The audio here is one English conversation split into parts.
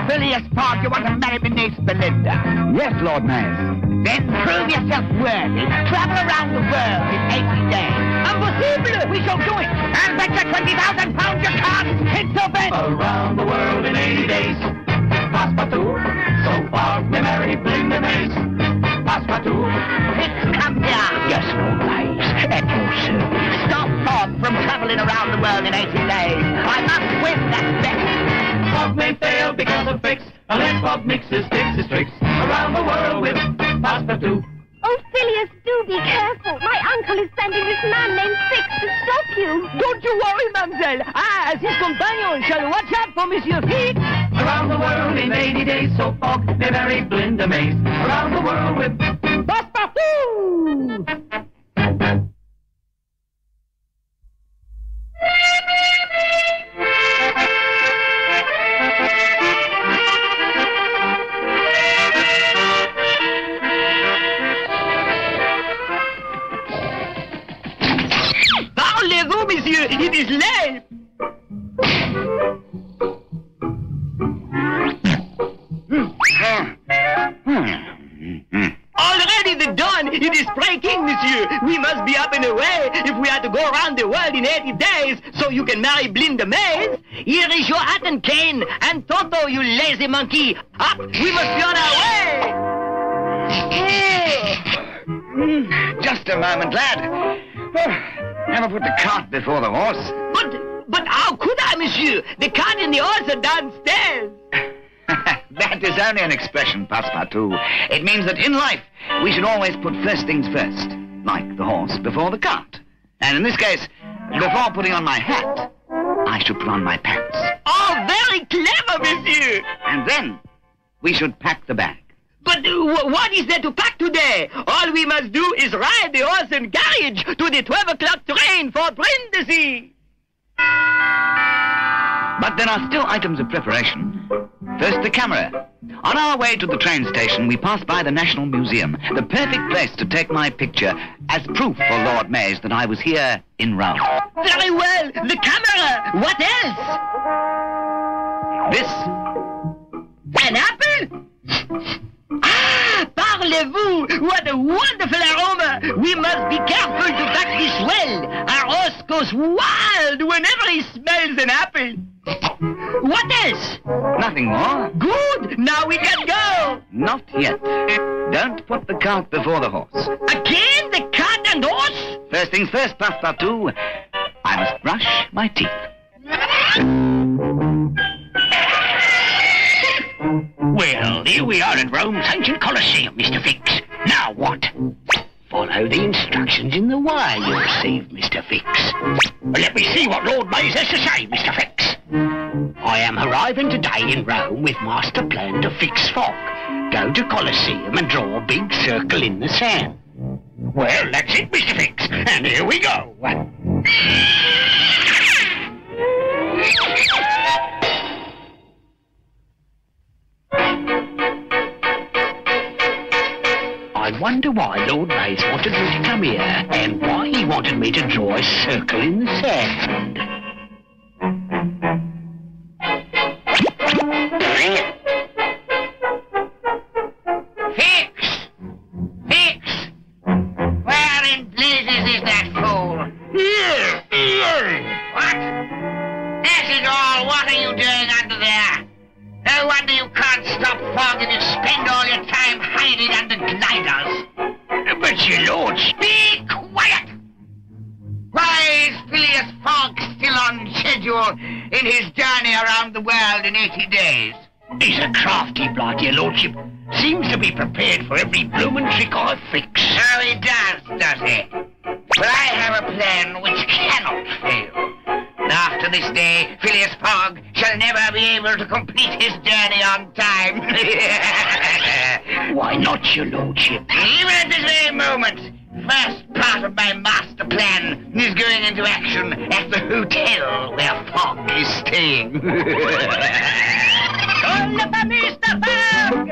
Phileas Fogg, you want to marry my niece BeeLinda? Yes, Lord Mayor. Then prove yourself worthy. Travel around the world in 80 days. Impossible! We shall do it! I'll bet you 20,000 pounds you can't! It's so bad! Around the world in 80 days. Passepartout, so far me marry BeeLinda Mays. Passepartout. Fix, come here! Yes, Lord Mays, at your service. Stop Fogg from traveling around the world in 80 days. I must win that bet. Fogg may fail because of Fix, unless Fogg mixes his tricks around the world with Passepartout. Oh, Phileas, do be careful. My uncle is sending this man named Fix to stop you. Don't you worry, mademoiselle. I, as his companion, shall watch out for Monsieur Fix. Around the world in 80 days, so Fogg may marry BeeLinda Mays. Around the world with Passepartout! Parlez-vous, monsieur, it is late. Already the dawn. It is breaking, monsieur. We must be up and away if we are to go around the world in 80 days so you can marry BeeLinda Mays. Here is your hat and cane. And Toto, you lazy monkey. Up, we must be on our way. Just a moment, lad. Never put the cart before the horse. But how could I, monsieur? The cart and the horse are downstairs. That is only an expression, Passepartout. It means that in life, we should always put first things first, like the horse before the cart. And in this case, before putting on my hat, I should put on my pants. Oh, very clever, monsieur. And then, we should pack the bag. But what is there to pack today? All we must do is ride the horse and carriage to the 12 o'clock train for Brindisi. But there are still items of preparation. First, the camera. On our way to the train station, we pass by the National Museum, the perfect place to take my picture as proof for Lord Mays that I was here in Rome. Very well. The camera. What else? This. An apple? Ah, parlez-vous! What a wonderful aroma! We must be careful to pack this well. Our horse goes wild whenever he smells an apple. What else? Nothing more. Good! Now we can go! Not yet. Don't put the cart before the horse. Again, the cart and horse? First things first, Passepartout. I must brush my teeth. Well, here we are at Rome's ancient Colosseum, Mr. Fix. Now what? Follow the instructions in the wire you received, Mr. Fix. Let me see what Lord Mays has to say, Mr. Fix. I am arriving today in Rome with master plan to fix Fogg. Go to Colosseum and draw a big circle in the sand. Well, that's it, Mr. Fix. And here we go. I wonder why Lord Mays wanted me to come here, and why he wanted me to draw a circle in the sand. Fix! Fix! Where in blazes is that fool? Here! What? That is all. What are you doing under there? No wonder you can't stop Fogg and you spend all your time hiding under gliders. But your lordship... Be quiet! Why is Phileas Fogg still on schedule in his journey around the world in 80 days? He's a crafty bloke, your lordship. Seems to be prepared for every bloomin' trick I fix. Oh, he does he? But I have a plan which cannot fail. After this day, Phileas Fogg shall never be able to complete his journey on time. Why not, your lordship? Even at this very moment, first part of my master plan is going into action at the hotel where Fogg is staying. Call for Mr. Fogg!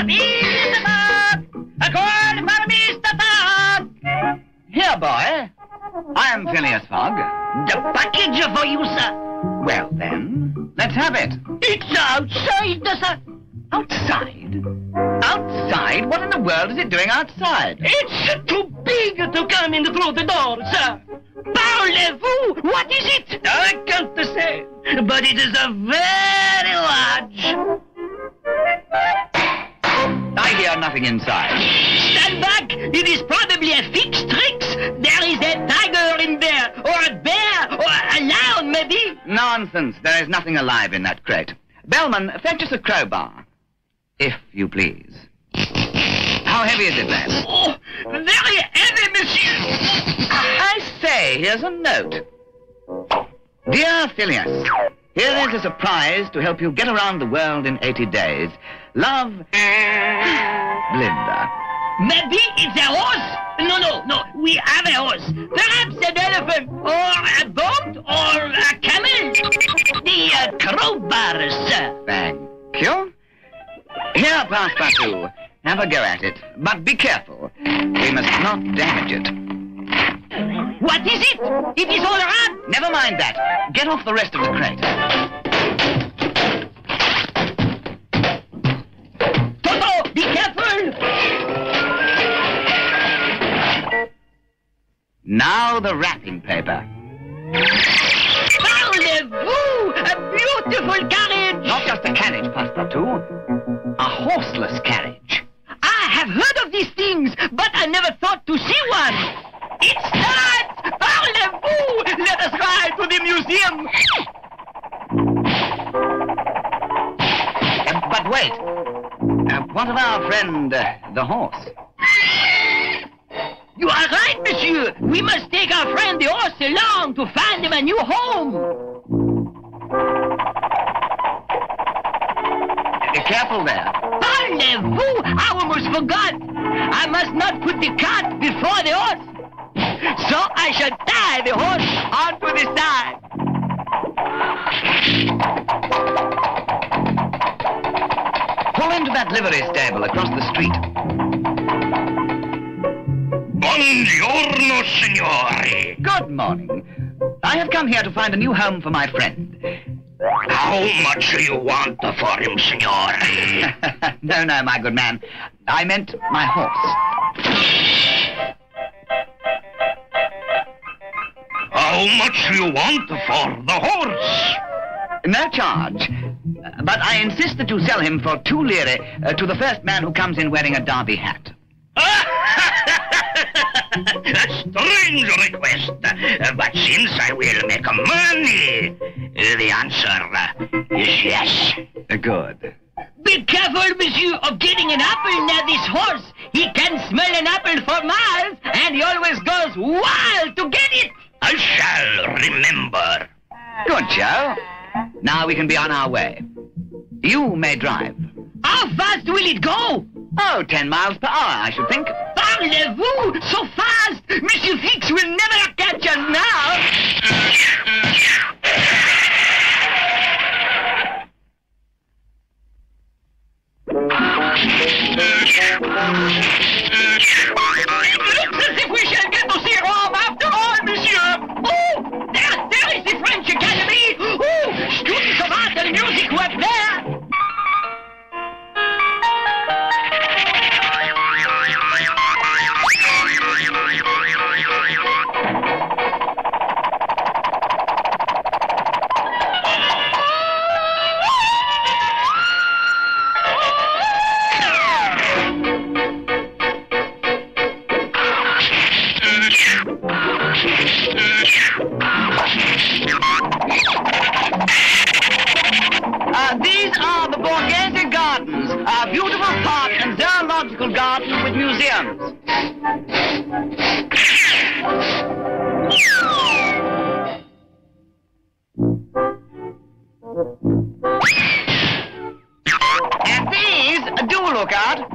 Mr. Fogg! A call for Mr. Fogg! Here, boy. I am Phileas Fogg. The package for you, sir. Well, then, let's have it. It's outside, sir. Outside? Outside? What in the world is it doing outside? It's too big to come in through the door, sir. Parlez-vous? What is it? I can't say, but it is a very large. I hear nothing inside. Stand back! It is probably a fixed trick. There is a tiger in there, or a bear, or a lion, maybe. Nonsense. There is nothing alive in that crate. Bellman, fetch us a crowbar. If you please. How heavy is it, lad? Oh, very heavy, monsieur. I say, here's a note. Dear Phileas, here is a surprise to help you get around the world in 80 days. Love, BeeLinda. Maybe it's a horse? No, we have a horse. Perhaps an elephant, or a boat, or a camel. The crowbar, sir. Thank you. Here, Passepartout. Have a go at it. But be careful. We must not damage it. What is it? It is all right. Never mind that. Get off the rest of the crate. Toto, be careful. Now the wrapping paper. Parlez-vous! A beautiful carriage! Not just a carriage, Passepartout. A horseless carriage. I have heard of these things, but I never thought to see one. It starts! Parlez-vous! Let us ride to the museum! But wait. What of our friend, the horse? You are right, monsieur. We must take our friend the horse along to find him a new home. Careful there. Parlez-vous! I almost forgot. I must not put the cart before the horse. So I shall tie the horse onto the side. Pull into that livery stable across the street. Buongiorno, signore. Good morning. I have come here to find a new home for my friend. How much do you want for him, signore? No, my good man. I meant my horse. How much do you want for the horse? No charge. But I insist that you sell him for 2 lire to the first man who comes in wearing a derby hat. A strange request, but since I will make money, the answer is yes. Good. Be careful, monsieur, of getting an apple near this horse. He can smell an apple for miles, and he always goes wild to get it. I shall remember. Good, Joe. Now we can be on our way. You may drive. How fast will it go? Oh, 10 miles per hour, I should think. Parlez-vous? So fast! Monsieur Fix will never catch us now! It looks as if we shall get to see Rome after all, monsieur! Oh! There is the French Academy! Oh! Students of art and music were there! These are the Borghese Gardens, a beautiful park and zoological garden with museums. And these, do look out.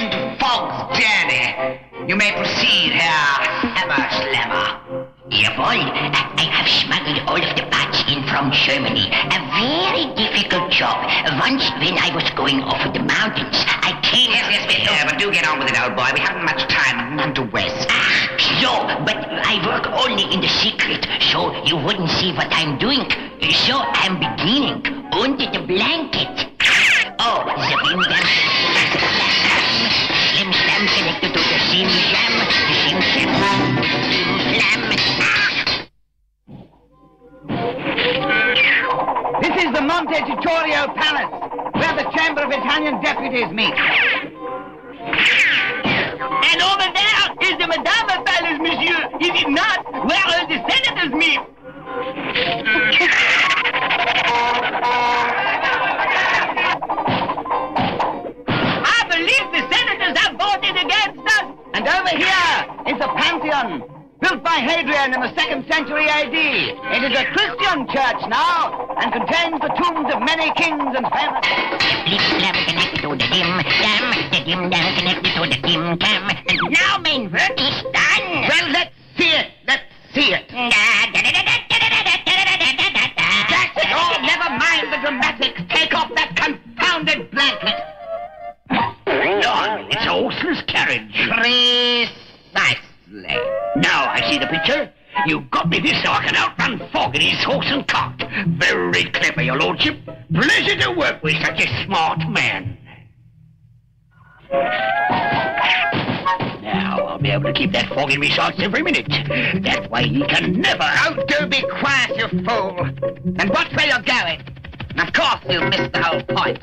into Fogg's journey. You may proceed, Herr Hammer Slammer. Yeah, boy, I have smuggled all of the parts in from Germany. A very difficult job. Once when I was going off of the mountains, I came... Yes, but do get on with it, old boy. We haven't much time and none to waste. So, but I work only in the secret, so you wouldn't see what I'm doing. So I'm beginning under the blanket. Oh, the bim dam, slim slam connected to the sim jam, the sim jam, slam. This is the Montecitorio Palace, where the Chamber of Italian Deputies meet. And over there is the Madama Palace, monsieur. Is it not? Where all the senators meet. I believe the senators have voted against us. And over here is the Pantheon, built by Hadrian in the 2nd century AD. It is a Christian church now, and contains the tombs of many kings and famous... Flip slam connected to the dim dam, the dim dam connected to the dim cam, and now main work is done. Well, let's see it. Let's see it. That's it all. Never mind the dramatics. Take off that confounded blanket. Lord, it's a horseless carriage. Precisely. Now I see the picture. You got me this so I can outrun Fogg in his horse and cart. Very clever, your lordship. Pleasure to work with such a smart man. Now I'll be able to keep that Fogg in my sights every minute. That way he can never... Oh, do be quiet, you fool. And watch where you're going. Of course you'll miss the whole point.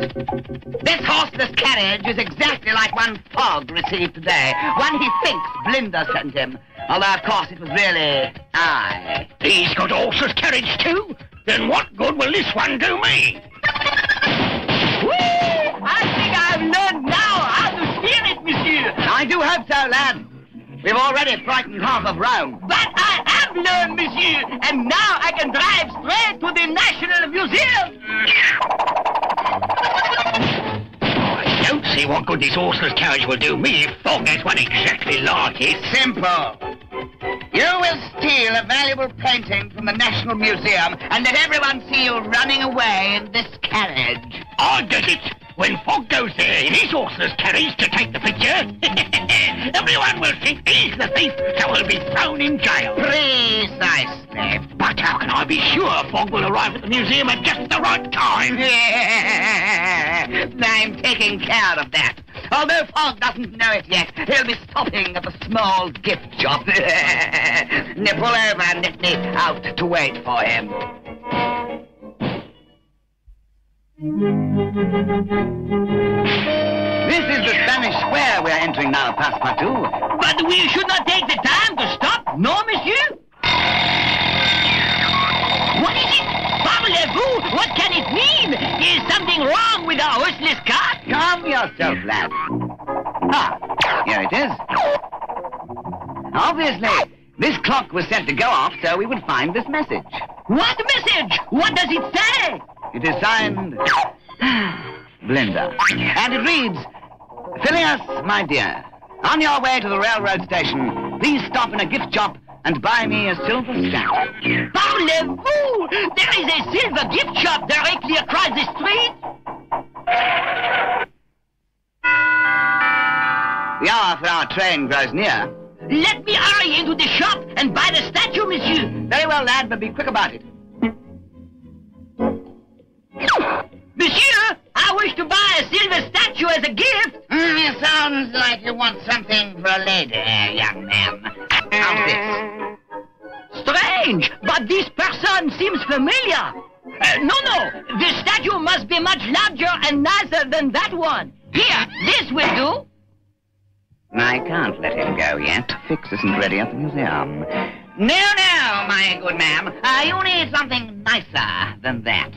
This horseless carriage is exactly like one Fogg received today. One he thinks BeeLinda sent him. Although, of course, it was really I. He's got a horseless carriage too? Then what good will this one do me? Whee! I think I've learned now how to steer it, monsieur. I do hope so, lad. We've already frightened half of Rome. But I have learned, monsieur, and now I can drive straight to the National Museum. I don't see what good this horseless carriage will do me if Fogg has one exactly like it. Simple. You will steal a valuable painting from the National Museum and let everyone see you running away in this carriage. I get it. When Fogg goes there in his horseless carriage to take the picture, everyone will think he's the thief, so he'll be thrown in jail. Precisely. But how can I be sure Fogg will arrive at the museum at just the right time? I'm taking care of that. Although Fogg doesn't know it yet, he'll be stopping at the small gift shop. Pull over and let me out to wait for him. This is the Spanish Square we're entering now, Passepartout. But we should not take the time to stop, no, monsieur? What is it? Parlez-vous? What can it mean? Is something wrong with our horseless cart? Calm yourself, lad. Ah, here it is. Obviously, this clock was set to go off so we would find this message. What message? What does it say? It is signed... BeeLinda. And it reads, Phileas, my dear, on your way to the railroad station, please stop in a gift shop and buy me a silver statue. Parlez-vous? There is a silver gift shop directly across the street. The hour for our train grows near. Let me hurry into the shop and buy the statue, monsieur. Very well, lad, but be quick about it. Monsieur, I wish to buy a silver statue as a gift. It sounds like you want something for a lady, young man. How's this? Strange, but this person seems familiar. No, the statue must be much larger and nicer than that one. Here, this will do. I can't let him go yet. Fix isn't ready at the museum. No, my good ma'am. You need something nicer than that.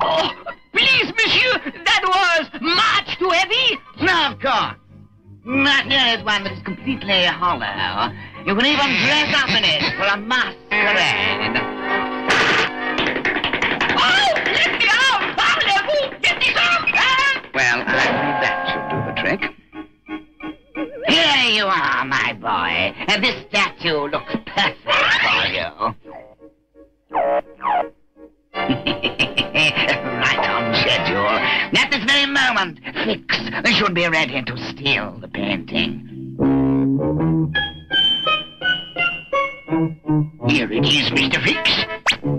Oh, please, monsieur, that was much too heavy. No, of course. But here is one that is completely hollow. You can even dress up in it for a masquerade. boy. This statue looks perfect for you. Right on schedule. At this very moment, Fix should be ready to steal the painting. Here it is, Mr. Fix.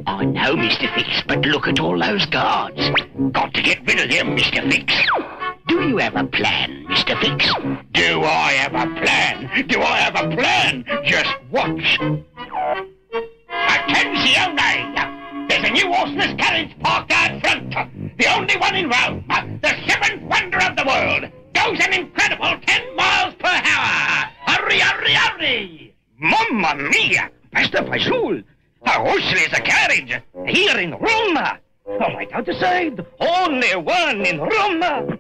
I know, Mr. Fix, but look at all those guards. Got to get rid of them, Mr. Fix. Do you have a plan, Mr. Fix? Do I have a plan? Do I have a plan? Just watch. Attenzione! There's a new horseless carriage parked out front. The only one in Rome. The seventh wonder of the world. Goes an incredible 10 miles per hour. Hurry, hurry, hurry! Mamma mia! Passepartout! A horseless carriage here in Rome. Right out the side. Only one in Rome.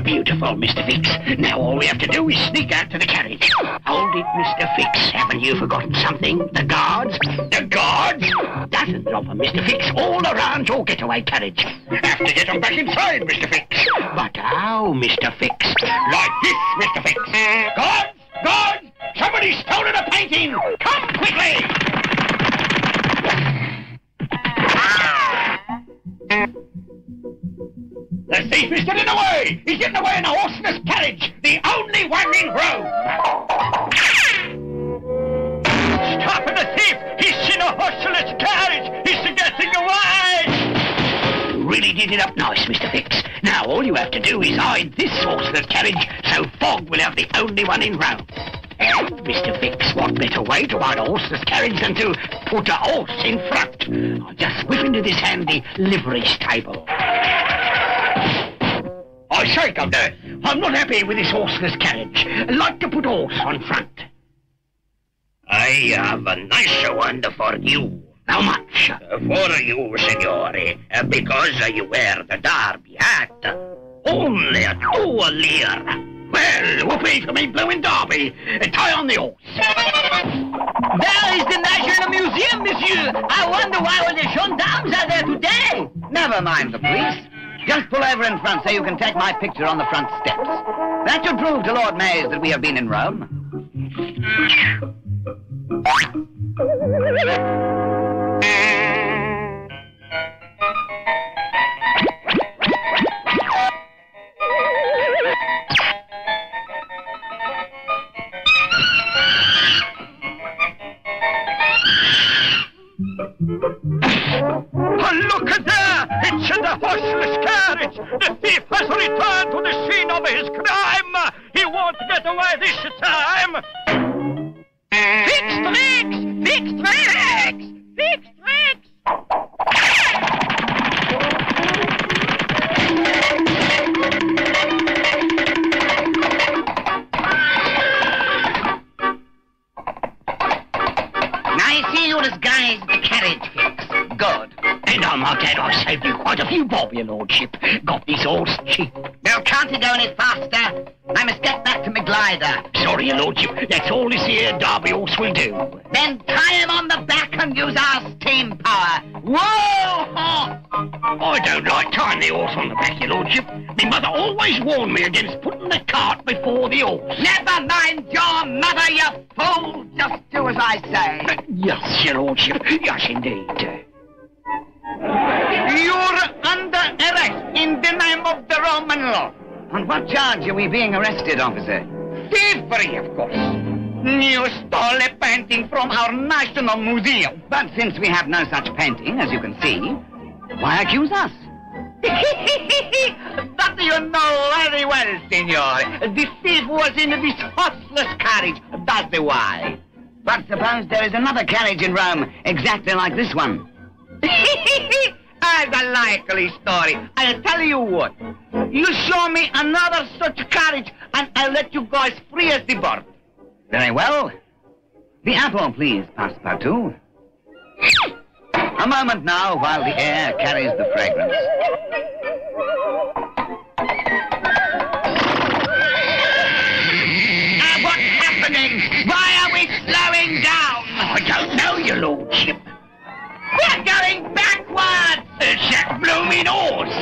Beautiful, Mr. Fix. Now all we have to do is sneak out to the carriage. Hold it, Mr. Fix. Haven't you forgotten something? The guards? The guards? Dozens of them, Mr. Fix, all around your getaway carriage. Have to get them back inside, Mr. Fix. But how, Mr. Fix? Like this, Mr. Fix. Guards! Guards! Somebody's stolen a painting! Come quickly! The thief is getting away! He's getting away in a horseless carriage! The only one in Rome! Stopping the thief! He's in a horseless carriage! He's getting away! You really did it up nice, Mr. Fix. Now all you have to do is hide this horseless carriage so Fogg will have the only one in Rome. And, Mr. Fix, what better way to hide a horseless carriage than to put a horse in front? I'll just whip into this handy livery stable. I say, Governor, I'm not happy with this horseless carriage. I'd like to put a horse on front. I have a nicer one for you. How much? For you, signore, because you wear the Derby hat. Only a 2 lire. Well, whoopee for me blowing Derby. Tie on the horse. There is the National Museum, monsieur. I wonder why all the gendarmes are there today. Never mind the police. Just pull over in front so you can take my picture on the front steps. That should prove to Lord Mays that we have been in Rome. Look at there! It's in the horseless carriage! The thief has returned to the scene of his crime! He won't get away this time! Fix tricks! Fix tricks! Fix tricks! I see you disguised the carriage, Fix. Good. And I might add I saved you quite a few bob, your lordship. Got this horse cheap. Now, can't you go any faster? I must get back to my glider. Sorry, your lordship. That's all this here Derby horse will do. Then tie him on the back and use our steam power. Whoa! I don't like tying the horse on the back, your lordship. My mother always warned me against putting the cart before the horse. Never mind your mother, you fool. Just do as I say. Yes, your lordship. Yes, indeed. You're under arrest in the name of the Roman law. On what charge are we being arrested, officer? Thievery, of course. You stole a painting from our National Museum. But since we have no such painting, as you can see, why accuse us? That you know very well, senor. The thief was in this horseless carriage. That's the why. But suppose there is another carriage in Rome exactly like this one. As a likely story. I'll tell you what. You show me another such carriage, and I'll let you guys free as the bird. Very well. The apple, please, Passepartout. A moment now while the air carries the fragrance. What's happening? Why are we slowing down? I ship. We're going backwards! It's that blooming horse!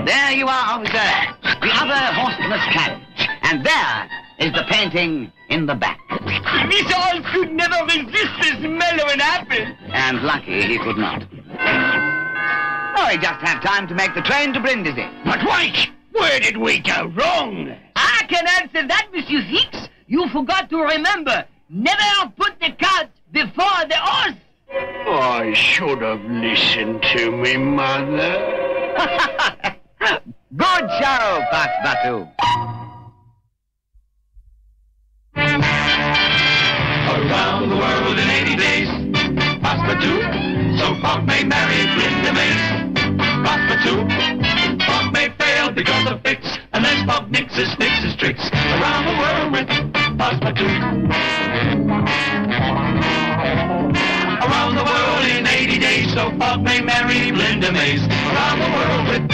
There you are, officer. The other horseless carriage. And there is the painting in the back. This horse could never resist the smell of an apple. And lucky he could not. Oh, he just had time to make the train to Brindisi. But wait! Where did we go wrong? I can answer that, Monsieur Fix. You forgot to remember. Never put the cart before the horse. I should have listened to me mother. Good show, Passepartout. Around the world in 80 days, Passepartout, so Fogg may marry BeeLinda Mace. Passepartout, Fogg may fail because of Fix, unless Fogg nixes tricks. Around the world with Passepartout. Around the world in 80 days, so Fogg may marry BeeLinda Mace. Around the world with